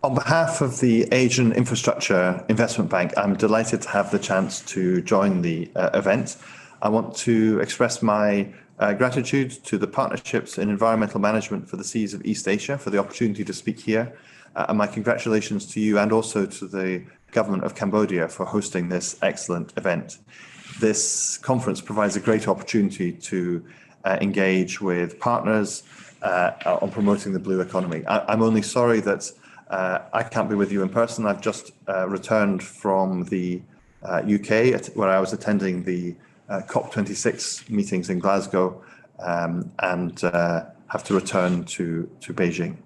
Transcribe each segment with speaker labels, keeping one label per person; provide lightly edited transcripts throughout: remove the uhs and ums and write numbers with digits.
Speaker 1: On behalf of the Asian Infrastructure Investment Bank, I'm delighted to have the chance to join the event. I want to express my gratitude to the Partnerships in Environmental Management for the Seas of East Asia for the opportunity to speak here, and my congratulations to you and also to the Government of Cambodia for hosting this excellent event. This conference provides a great opportunity to engage with partners on promoting the blue economy. I'm only sorry that I can't be with you in person. I've just returned from the UK, where I was attending the COP26 meetings in Glasgow, and have to return to Beijing.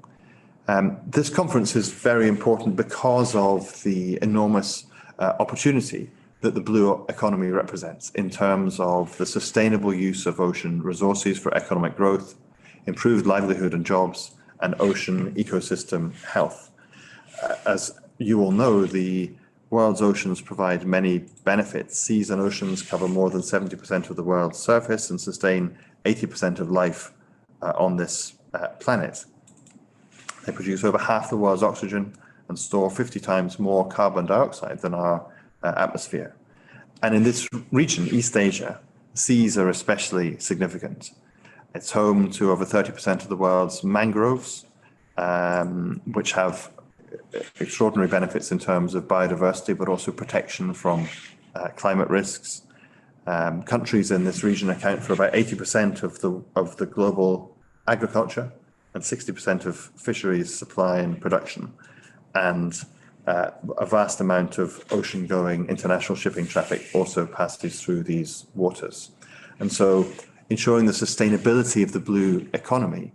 Speaker 1: This conference is very important because of the enormous opportunity that the blue economy represents in terms of the sustainable use of ocean resources for economic growth, improved livelihood and jobs, and ocean ecosystem health. As you all know, the world's oceans provide many benefits. Seas and oceans cover more than 70% of the world's surface and sustain 80% of life on this planet. They produce over half the world's oxygen and store 50 times more carbon dioxide than our atmosphere. And in this region, East Asia, seas are especially significant. It's home to over 30% of the world's mangroves, which have extraordinary benefits in terms of biodiversity, but also protection from climate risks. Countries in this region account for about 80% of the global agriculture and 60% of fisheries supply and production, and a vast amount of ocean-going international shipping traffic also passes through these waters. And so ensuring the sustainability of the blue economy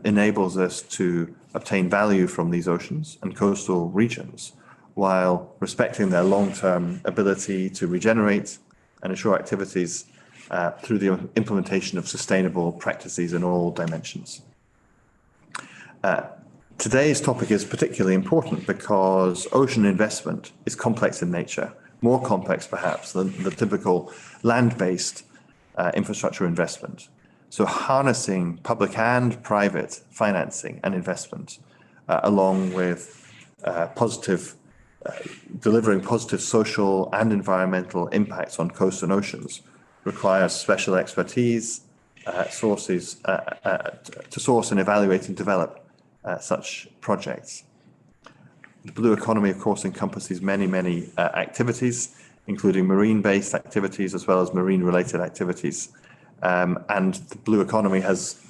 Speaker 1: enables us to obtain value from these oceans and coastal regions while respecting their long-term ability to regenerate and ensure activities through the implementation of sustainable practices in all dimensions. Today's topic is particularly important because ocean investment is complex in nature, more complex perhaps than the typical land-based infrastructure investment. So harnessing public and private financing and investment, along with delivering positive social and environmental impacts on coasts and oceans, requires special expertise, sources to source and evaluate and develop such projects. The blue economy, of course, encompasses many activities, including marine-based activities as well as marine-related activities. And the blue economy has,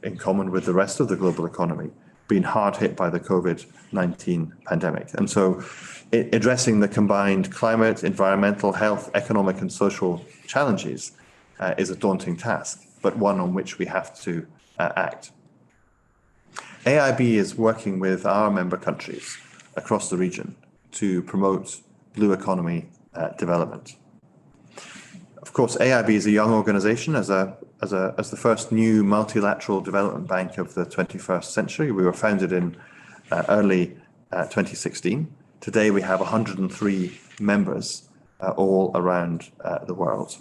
Speaker 1: in common with the rest of the global economy, been hard hit by the COVID-19 pandemic. And so addressing the combined climate, environmental, health, economic and social challenges is a daunting task, but one on which we have to act. AIB is working with our member countries across the region to promote blue economy development. Of course, AIB is a young organization. As the first new multilateral development bank of the 21st century. We were founded in early 2016. Today we have 103 members all around the world.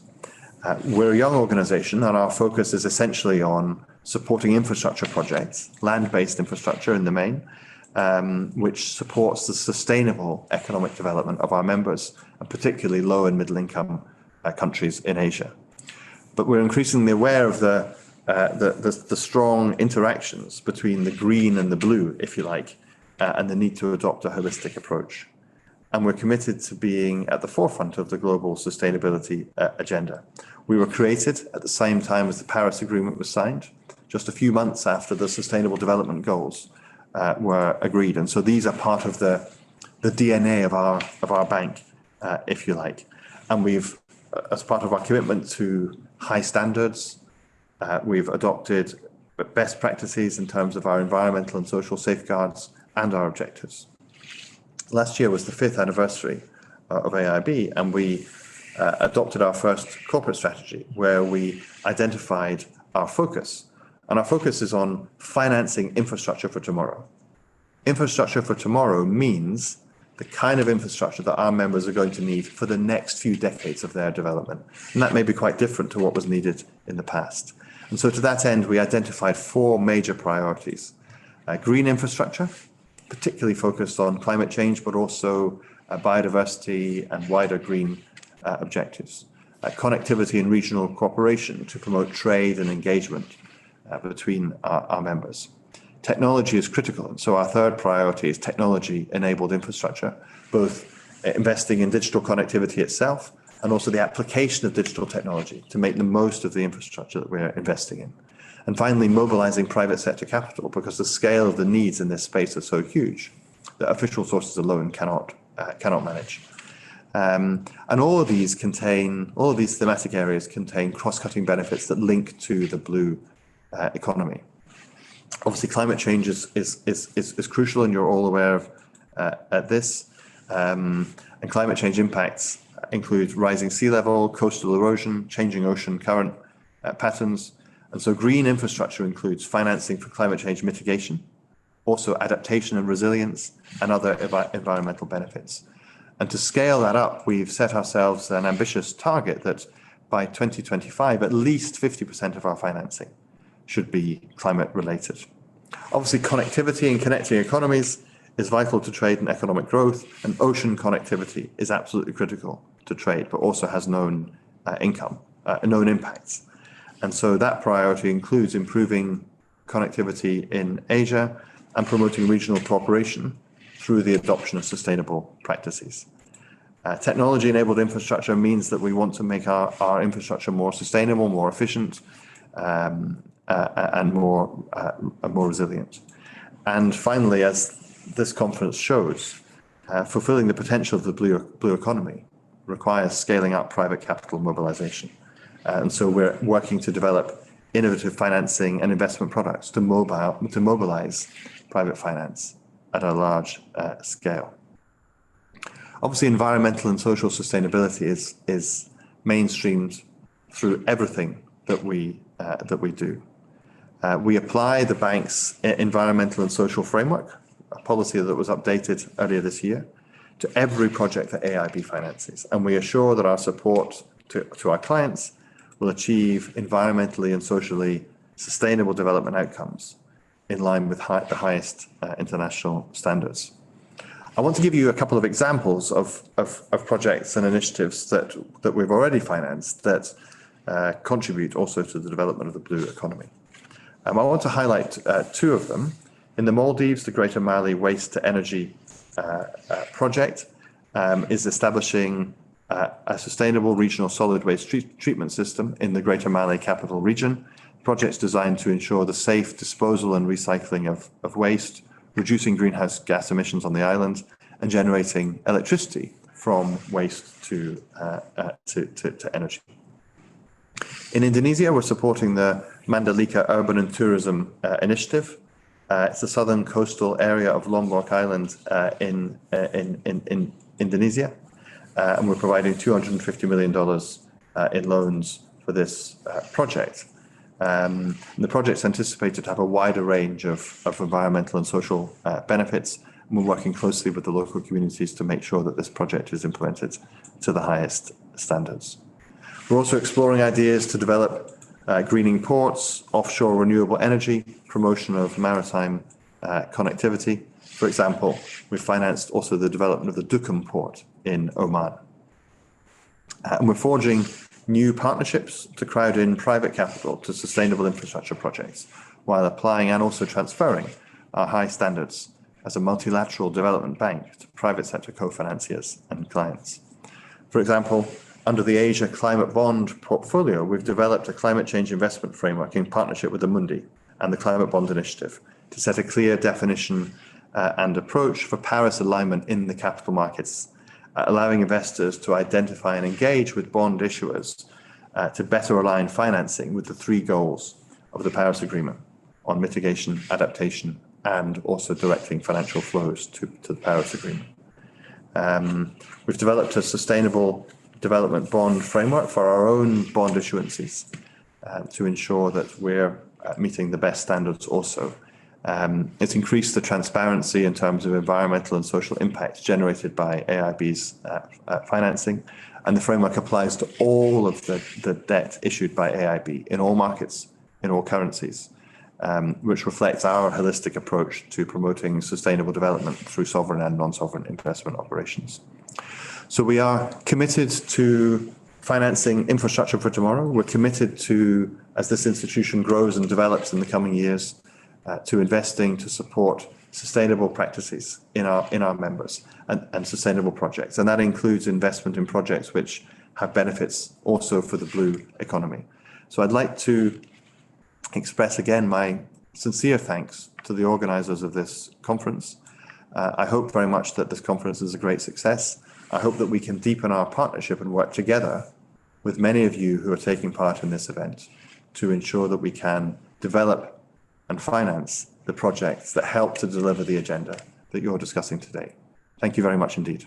Speaker 1: We're a young organization and our focus is essentially on supporting infrastructure projects, land-based infrastructure in the main, which supports the sustainable economic development of our members, and particularly low and middle income countries in Asia. But we're increasingly aware of the strong interactions between the green and the blue, if you like, and the need to adopt a holistic approach. And we're committed to being at the forefront of the global sustainability agenda. We were created at the same time as the Paris Agreement was signed, just a few months after the Sustainable Development Goals were agreed. And so these are part of the DNA of our bank, if you like. And we've, as part of our commitment to high standards, we've adopted best practices in terms of our environmental and social safeguards and our objectives. Last year was the 5th anniversary of AIB, and we adopted our first corporate strategy where we identified our focus. And our focus is on financing infrastructure for tomorrow. Infrastructure for tomorrow means the kind of infrastructure that our members are going to need for the next few decades of their development. And that may be quite different to what was needed in the past. And so to that end, we identified 4 major priorities. Green infrastructure, particularly focused on climate change, but also biodiversity and wider green objectives. Connectivity and regional cooperation to promote trade and engagement between our members. Technology is critical, and so our third priority is technology-enabled infrastructure, both investing in digital connectivity itself and also the application of digital technology to make the most of the infrastructure that we're investing in. And finally, mobilizing private sector capital, because the scale of the needs in this space are so huge that official sources alone cannot manage. And all of these thematic areas contain cross-cutting benefits that link to the blue economy. Obviously, climate change is crucial, and you're all aware of this. And climate change impacts include rising sea level, coastal erosion, changing ocean current patterns. And so green infrastructure includes financing for climate change mitigation, also adaptation and resilience, and other environmental benefits. And to scale that up, we've set ourselves an ambitious target that by 2025, at least 50% of our financing should be climate related. Obviously, connectivity and connecting economies is vital to trade and economic growth, and ocean connectivity is absolutely critical to trade, but also has known impacts. And so that priority includes improving connectivity in Asia and promoting regional cooperation through the adoption of sustainable practices. Technology-enabled infrastructure means that we want to make our infrastructure more sustainable, more efficient, and more resilient. And finally, as this conference shows, fulfilling the potential of the blue economy requires scaling up private capital mobilization. And so we're working to develop innovative financing and investment products to mobilize private finance at a large scale. Obviously, environmental and social sustainability is mainstreamed through everything that we do. We apply the bank's environmental and social framework, a policy that was updated earlier this year, to every project that AIB finances, and we assure that our support to our clients will achieve environmentally and socially sustainable development outcomes in line with the highest international standards. I want to give you a couple of examples of projects and initiatives that we've already financed that contribute also to the development of the blue economy. I want to highlight two of them. In the Maldives, the Greater Mali Waste to Energy project is establishing a sustainable regional solid waste treatment system in the Greater Mali capital region. Projects designed to ensure the safe disposal and recycling of waste, reducing greenhouse gas emissions on the island, and generating electricity from waste to energy. In Indonesia, we're supporting the Mandalika Urban and Tourism Initiative. It's the southern coastal area of Lombok Island in Indonesia, and we're providing $250 million in loans for this project. The project's anticipated to have a wider range of environmental and social benefits, and we're working closely with the local communities to make sure that this project is implemented to the highest standards. We're also exploring ideas to develop greening ports, offshore renewable energy, promotion of maritime connectivity. For example, we've financed also the development of the Duqm port in Oman. And we're forging new partnerships to crowd in private capital to sustainable infrastructure projects, while applying and also transferring our high standards as a multilateral development bank to private sector co-financiers and clients. For example, under the Asia Climate Bond portfolio, we've developed a climate change investment framework in partnership with Amundi and the Climate Bond Initiative to set a clear definition and approach for Paris alignment in the capital markets, allowing investors to identify and engage with bond issuers to better align financing with the three goals of the Paris Agreement on mitigation, adaptation, and also directing financial flows to the Paris Agreement. We've developed a sustainable development bond framework for our own bond issuances to ensure that we're meeting the best standards also. It's increased the transparency in terms of environmental and social impacts generated by AIB's financing, and the framework applies to all of the debt issued by AIB in all markets, in all currencies. which reflects our holistic approach to promoting sustainable development through sovereign and non-sovereign investment operations. So we are committed to financing infrastructure for tomorrow. We're committed to, as this institution grows and develops in the coming years, to investing to support sustainable practices in our members and sustainable projects. And that includes investment in projects which have benefits also for the blue economy. So I'd like to express again my sincere thanks to the organisers of this conference. I hope very much that this conference is a great success. I hope that we can deepen our partnership and work together with many of you who are taking part in this event to ensure that we can develop and finance the projects that help to deliver the agenda that you're discussing today. Thank you very much indeed.